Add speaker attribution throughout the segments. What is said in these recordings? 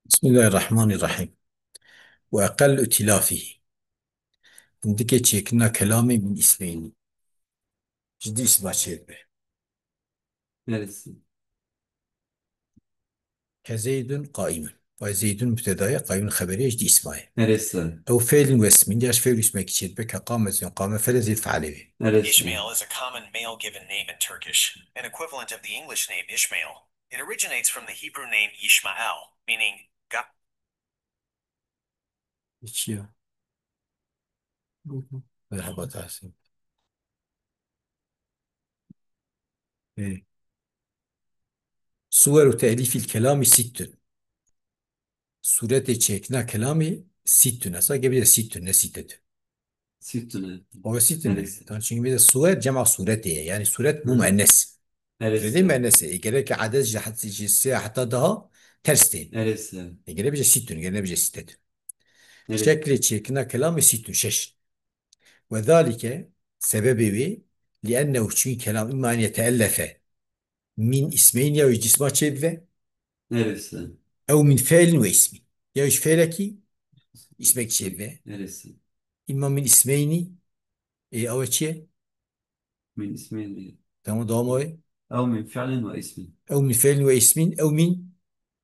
Speaker 1: بسم الله الرحمن الرحيم. وأقل ائتلافه عندك تشيكنا كلامي من اسمين جدي اسمع شيء به
Speaker 2: Neresi?
Speaker 1: كزيد قائم وزيد مبتدا قائم خبري جدي اسمه
Speaker 2: Neresi?
Speaker 1: أو فعل واسم جاش فعل اسمك شيء به كقام زين قام فعل زيد فعل به.
Speaker 2: Neresi?
Speaker 3: Ishmael is a common male given name in Turkish, an equivalent of the English name Ishmael. It originates from the Hebrew name Yishmael, meaning God.
Speaker 1: hiç ya. Merhaba Tahsin. إيه. صور تأليف الكلام ست. صورة تشيكنا كلامي ست أصلا قبل ست نسيت.
Speaker 2: Sütüne.
Speaker 1: هو ست
Speaker 2: Neresi?
Speaker 1: طبعا شنو بيد الصور جمع صورته يعني صورة مو
Speaker 2: Hı.
Speaker 1: مؤنث. فدي
Speaker 2: Neresi?
Speaker 1: مؤنث يقول لك عدد حتى جنسية حتى ده ترستين.
Speaker 2: Neresi?
Speaker 1: يقول لك بيجي ستون يقول لك بيجي ستة.
Speaker 2: Neresi?
Speaker 1: شكل تشيكنا كلام ستون شش. وذلك سببه لأنه شيء كلام إما أن يتألف من اسمين يا جسمات شبه
Speaker 2: Neresi?
Speaker 1: أو من فعل واسم يا إيش فعلك اسمك شبه
Speaker 2: Neresi?
Speaker 1: إما من اسمين إيه أو شيء
Speaker 2: Min ismin.
Speaker 1: تمام ضامن
Speaker 2: أو من فعل واسم.
Speaker 1: أو من فعل واسم أو من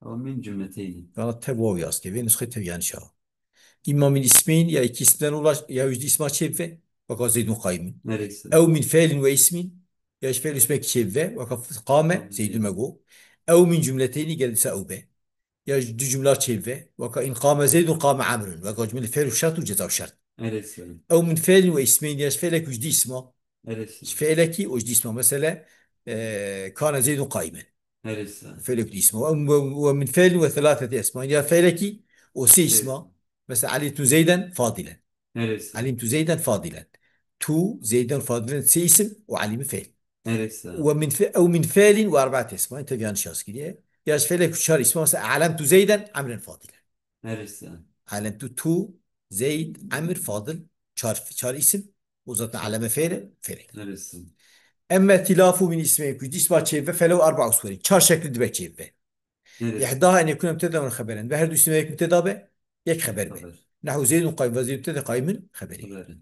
Speaker 2: أو من جملتين.
Speaker 1: غلط تبواو ياز كيف نسخة تبيان شاء إما من اسمين يا إكي اسمين ولا يا وجد اسمات شبه وقال زيد قائم
Speaker 2: Neresi?
Speaker 1: أو من فعل واسم يا إيش فعل اسمك شبه وقال قام زيد
Speaker 2: Tamam.
Speaker 1: مجو أو من جملتين قال سأوبه يا دو جملات شبه وقال إن قام زيد قام عمرو وقال جملة فعل وشرط وجزاء الشرط
Speaker 2: Neresi?
Speaker 1: أو من فعل واسمين يا إيش فعلك وجد اسمه
Speaker 2: Neresi?
Speaker 1: إيش فعلك وجد اسمه مثلا كان زيد قائما
Speaker 2: Neresi?
Speaker 1: فعلك دي اسمه ومن فعل وثلاثة أسماء يا فعلك وسي
Speaker 2: Şey.
Speaker 1: اسمه مثلا علمت زيدا فاضلا
Speaker 2: Neresi?
Speaker 1: علمت زيدا فاضلا تو زيدا فاضلا سي اسم وعلم فعل
Speaker 2: Neresi?
Speaker 1: ومن أو من فعل وأربعة أسماء أنت بيان شخص كده يا فعلك شار اسمه مثلا علمت زيدا عمرا فاضلا
Speaker 2: Neresi?
Speaker 1: علمت تو زيد عمرو فاضل شار اسم وزدنا
Speaker 2: Şey.
Speaker 1: علامة فعل فعل
Speaker 2: Neresi?
Speaker 1: أما ائتلافه من اسمين كجدي اسمات شيء فله أربع صور شار شكل دبك شيء
Speaker 2: Neresi?
Speaker 1: إحداها أن يكون مبتدأ وخبرا بهر دو اسمه مبتدأ به يك خبر به
Speaker 2: Haber.
Speaker 1: نحو زيد قائم وزيد مبتدأ قائم خبري.
Speaker 2: Haber.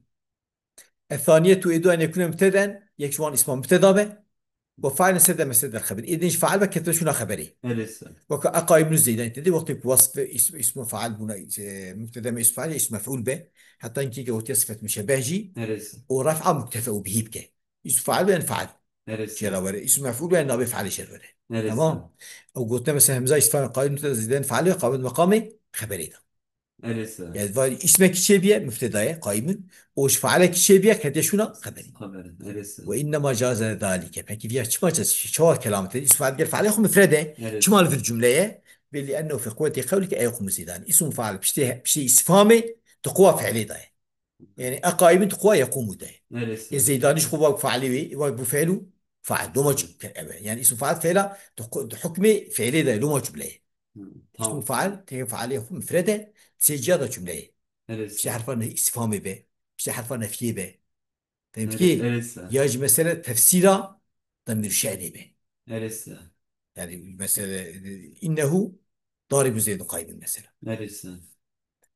Speaker 1: الثانية تريد أن يكون مبتدأ يك شوان اسمه مبتدأ به وفاعل سد مسد الخبر إذن فعل به كتب شنو خبري
Speaker 2: Neresi?
Speaker 1: وقائم الزيدان تدي وقت بوصف اسمه فعل بنا مبتدأ من اسم فعل اسم مفعول به حتى يمكن قوت صفة مشابه جي
Speaker 2: Neresi?
Speaker 1: ورفع مكتفى به بك اسم فعل بين فعل
Speaker 2: Neresi?
Speaker 1: شرا ولا اسم مفعول بين نابي فعل شرا ولا.
Speaker 2: Neresi?
Speaker 1: تمام. أو قلت مثلا همزة اسم قائم مبتدأ زيدان فعل قائم مقامي خبري ده
Speaker 2: Neresi?
Speaker 1: يعني اسمك شبيه مبتدأ قائم وش فعلك شبيه كده شنو خبري.
Speaker 2: Haber. Neresi?
Speaker 1: وإنما جاز ذلك فكيف فيها شو ما جاز شو كلام تدي اسم فعل قال فعليكم مفردة شو
Speaker 2: Neresi?
Speaker 1: مال في الجملة لأنه في قوة قولك أيكم زيدان اسم فعل بشيء استفهامي تقوى فعلي ده يعني أقائم تقوى يقوم ده
Speaker 2: Neresi?
Speaker 1: الزيدانيش قوة فعلي وبفعله فعل لو ما يعني اسم فعل فعله حكمي فعلي ده لو ما جملة
Speaker 2: Hı,
Speaker 1: اسم
Speaker 2: tamam.
Speaker 1: فعل تفعل يكون مفردة سجادة جملة
Speaker 2: Neresi?
Speaker 1: بشي حرفان استفهامي به بشي حرفان نفيه به فهمت كيف؟
Speaker 2: Neresi?
Speaker 1: يجي مثلا تفسير ضمير شأنه به
Speaker 2: Neresi?
Speaker 1: يعني مثلا إنه ضارب زيد قائم مثلا
Speaker 2: Neresi?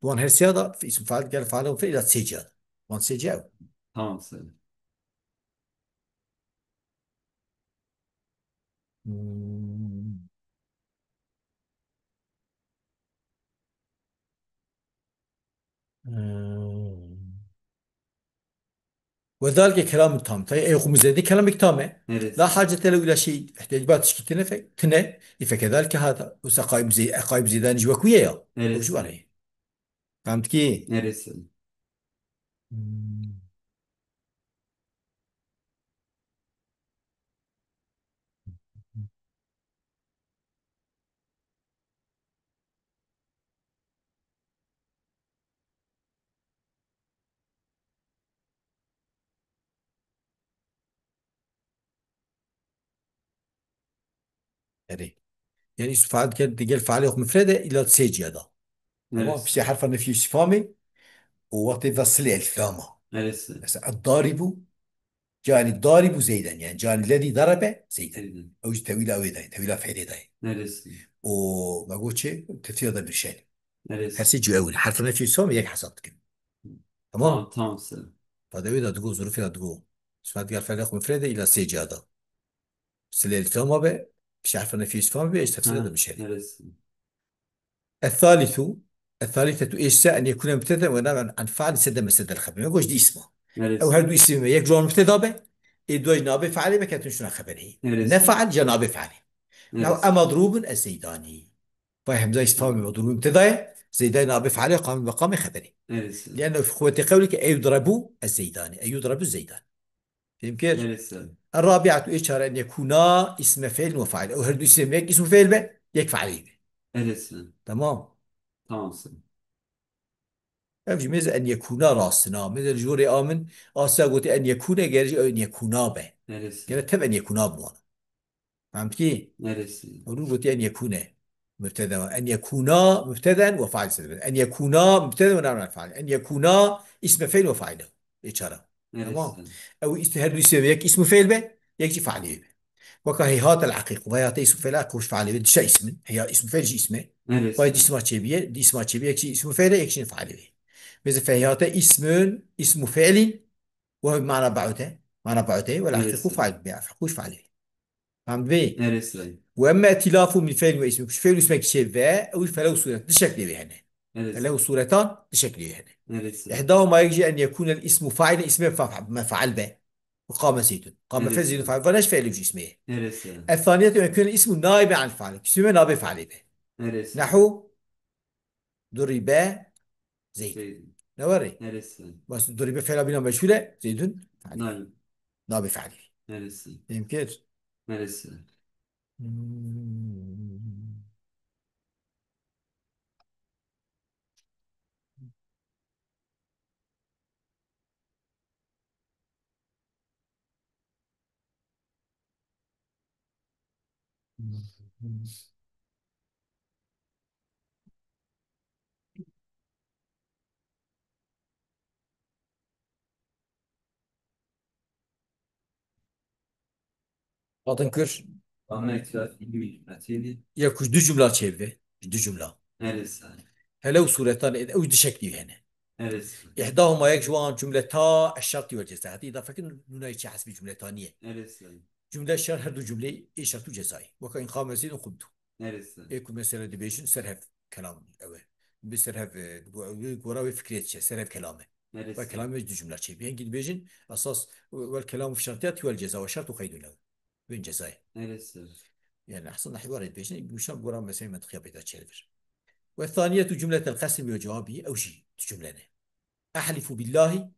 Speaker 1: طبعا هالسيادة في اسم فعل قال فعله فعل سجادة طبعا سجادة.
Speaker 2: Tamam söyle.
Speaker 1: وذلك كلام تام طيب يقوم زيد كلامك تام لا
Speaker 2: Neresi?
Speaker 1: حاجة له إلى شيء احتاج بات تشكي تنه فكذلك هذا وسقائم زي قائم زيدان جوكوية وشو
Speaker 2: Neresi?
Speaker 1: عليه فهمت كيف؟
Speaker 2: Neresi?
Speaker 1: يعني يعني فعل كده قال فعل يقوم مفردة إلى تسجي هذا تمام بس
Speaker 2: Neresi?
Speaker 1: حرف النفي استفهامي ووقت يفصل الفامة
Speaker 2: Neresi?
Speaker 1: مثلا الضارب جاءني الضارب زيدا يعني جاءني الذي ضرب زيدا
Speaker 2: Neresi?
Speaker 1: أو طويلة أو يدين طويلة فعل يدين
Speaker 2: Neresi?
Speaker 1: وبقول شيء تفسير ضد الشيء
Speaker 2: Neresi?
Speaker 1: هسي جو أول حرف النفي يساوي يك حصلتك تمام
Speaker 2: Tamam, tamam Selim.
Speaker 1: فهذا إذا تقول ظروف إذا تقول اسمها قال فرق مفردة إلى سجادة سليل فما به مش عارف النفي يساوي به إيش تفسير ضد
Speaker 2: Ha,
Speaker 1: الشيء
Speaker 2: neresi?
Speaker 1: الثالث الثالثة إيش أن يكون مبتدأ ونابع عن فعل سد مسد الخبر ما يقولش دي اسمه أو
Speaker 2: Neresi?
Speaker 1: هل دو اسم يك جون مبتدأ به إدواج نابع فعله بكتن شنو خبره
Speaker 2: Neresi?
Speaker 1: نفعل جنابع فعله نحو
Speaker 2: Neresi?
Speaker 1: أمضروب الزيداني فهم زي استفهام مضروب مبتدأ زيدان نابع فعله قام بمقام خبره
Speaker 2: Neresi?
Speaker 1: لأنه في قوة قولك أي يضربوا الزيداني أي يضرب الزيدان فهم كيف؟
Speaker 2: Neresi?
Speaker 1: الرابعة إشارة أن يكونا اسم فعل وفاعل أو هل دو اسم يك اسم فعل به يك فعله به
Speaker 2: Neresi?
Speaker 1: تمام
Speaker 2: Tamam Selim.
Speaker 1: أمشي مثل أن يكونا راسنا مثل جوري آمن آسا قلت أن يكون جرج أو أن يكونا به
Speaker 2: Neresi?
Speaker 1: قال تب أن يكونا بوانا فهمت كي؟
Speaker 2: Neresi?
Speaker 1: أقول قلت أن يكون مبتدا أن يكونا مبتدا وفاعل سبب أن يكونا مبتدا ونعمل الفاعل أن يكونا اسم فعل وفاعله إشارة تمام
Speaker 2: Neresi?
Speaker 1: أو هل يسمى يك اسم فعل به يكشي فعله به وكهيهات العقيق وهيهات اسم فعل كوش فعله به شيء اسم هي اسم فعل شيء اسمه وهي دي
Speaker 2: Neresi?
Speaker 1: اسمها شبيه دي اسمها شبيه يكشي اسم فعل يكشي فعله به مثل فهيهات اسم فعل وهو معنى بعده والحقيقة
Speaker 2: Neresi?
Speaker 1: فعل بيعرفوش فعله فهمت بي
Speaker 2: Neresi?
Speaker 1: وأما ائتلافه من فعل واسم مش فعل واسمك شيء ذا أو فله صورة بشكل هنا فله
Speaker 2: Neresi?
Speaker 1: صورتان بشكل هنا
Speaker 2: Neresi?
Speaker 1: إحداهما يجي أن يكون الاسم فاعل اسم ما فعل به وقام زيد قام فعل زيد
Speaker 2: Neresi?
Speaker 1: فعل فلاش فعل وش اسمه
Speaker 2: Neresi?
Speaker 1: الثانية أن يكون الاسم نائبا عن الفعل اسمه نائب فعل به
Speaker 2: Neresi?
Speaker 1: نحو ضرب زيد
Speaker 2: Şey,
Speaker 1: نوري
Speaker 2: neresi?
Speaker 1: بس ضرب فعل بنا مجهولة زيد فعل
Speaker 2: Naim.
Speaker 1: نائب فعل
Speaker 2: Neresi?
Speaker 1: يمكن
Speaker 2: Neresi?
Speaker 1: Adın kır.
Speaker 2: Bana itiraf ilmi atiydi.
Speaker 1: Ya kuş düz cümle çevre. Düz cümle.
Speaker 2: Neresi?
Speaker 1: هلا وصورتان أو دي شكل هنا
Speaker 2: Neresi?
Speaker 1: إحداهما يجوان جملتا الشرط والجزاء هذه إذا فكر نونا يشي حسب جملة ثانية
Speaker 2: Neresi?
Speaker 1: جملة الشرط هردو جملة إيه شرط وجزاء وكان قام زيد وقمتو
Speaker 2: Neresi?
Speaker 1: إيه كل مثلا دبيجن سرهف كلام أوه بسرهف قراوي فكرة شيء سرهف كلامه
Speaker 2: Neresi?
Speaker 1: وكلام يجد جملة شيء بين جد بيجن أساس والكلام في شرطيات والجزاء والشرط قيد له بين جزاء
Speaker 2: Neresi?
Speaker 1: يعني أحسن حوار بيجن بيشان قرام مثلا ما تخيب إذا تشيلفر والثانية جملة القسم وجوابه أو شيء جملة أحلف بالله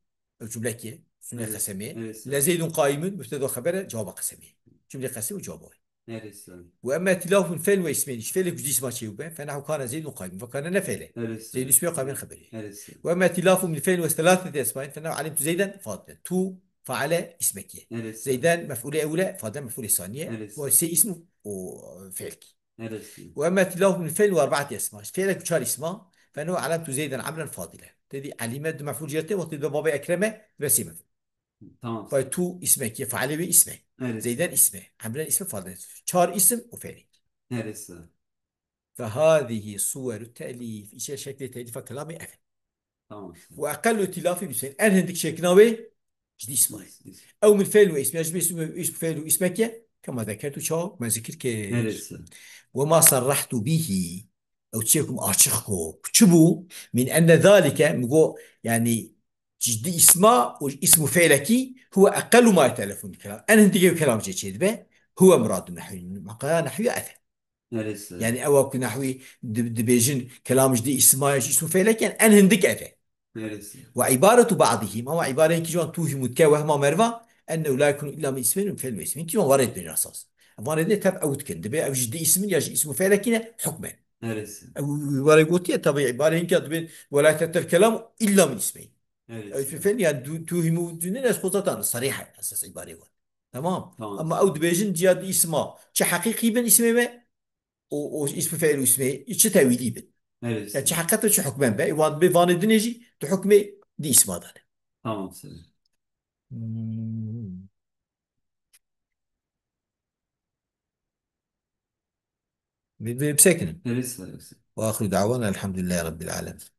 Speaker 1: أو جملة كي جملة
Speaker 2: Evet,
Speaker 1: قسمية
Speaker 2: evet.
Speaker 1: لا زيد قائم مبتدا خبر جواب قسمية جملة قسم وجوابه
Speaker 2: Neresi?
Speaker 1: وأما ائتلاف من فعل واسمين فعل جديد ما شيء فنحو كان زيد قائم فكان نفعله
Speaker 2: Neresi?
Speaker 1: زيد اسمه قائم خبره
Speaker 2: Neresi?
Speaker 1: وأما ائتلاف من فعل وثلاثة أسماء فنحو علمت زيدا فاضلا تو فعل اسمك
Speaker 2: Neresi?
Speaker 1: زيدان مفعول أولى فاضلا مفعول ثانية
Speaker 2: Neresi?
Speaker 1: وسي اسمه وفعلك
Speaker 2: Neresi?
Speaker 1: وأما ائتلاف من فعل وأربعة أسماء فعلك شار اسماء فإنه علمت زيدا عملا فاضلا تدي علمت مفعول جرته وتدي بابا أكرمه بسيمه
Speaker 2: Tamam.
Speaker 1: فايتو اسمك يفعل به اسمه
Speaker 2: Neresi?
Speaker 1: زيدان اسمه عمران اسمه فاضل شار اسم وفعل
Speaker 2: Neresi?
Speaker 1: فهذه صور التأليف إيش شكل تأليف كلامي أفعل
Speaker 2: Tamam.
Speaker 1: وأقل ائتلاف بسين أنا عندك شكل نوي جدي اسمه
Speaker 2: Neresi?
Speaker 1: أو من فعل واسم يجب اسم فعل واسمك كما ذكرت شو ما ذكر كيش
Speaker 2: Neresi?
Speaker 1: وما صرحت به أو تشيكم أشخكو شبو من أن ذلك مقو يعني جدي اسمه واسم فعلك هو أقل ما يتألف من الكلام أنا هندي كلام جيد به هو مراد نحوي مقال نحوي أثر
Speaker 2: Neresi?
Speaker 1: يعني أو نحوي دبيجن كلام جدي اسمه اسم فعلك يعني أنا هندك أثر
Speaker 2: Neresi?
Speaker 1: وعبارة بعضهم أو عبارة كجوان توهم وهما مرة أنه لا يكون إلا من اسمين وفعل واسمين كجوان ورد بين الأساس ورد تب أو تكن دبي أو جدي اسم يجي اسم فعلك حكما
Speaker 2: Neresi?
Speaker 1: ولا يقول طبيعي عبارة إنك تبين ولا تتر الكلام إلا من اسمين في
Speaker 2: Neresi?
Speaker 1: فعل يعني توهموا دونين أسقطتان صريحة أساس عبارة هو تمام
Speaker 2: Tamam.
Speaker 1: أما أو دبيجن جاد اسمه حقيقي بن اسمه ما واسم فعل واسمه إيش تأويلي بن
Speaker 2: Neresi?
Speaker 1: يعني حقيقة شو حكمان بقى يوان بفان دنيجي تحكمه دي اسمه هذا
Speaker 2: Tamam Selim.
Speaker 1: بسكن.
Speaker 2: لسه.
Speaker 1: وآخر دعوانا الحمد لله رب العالمين.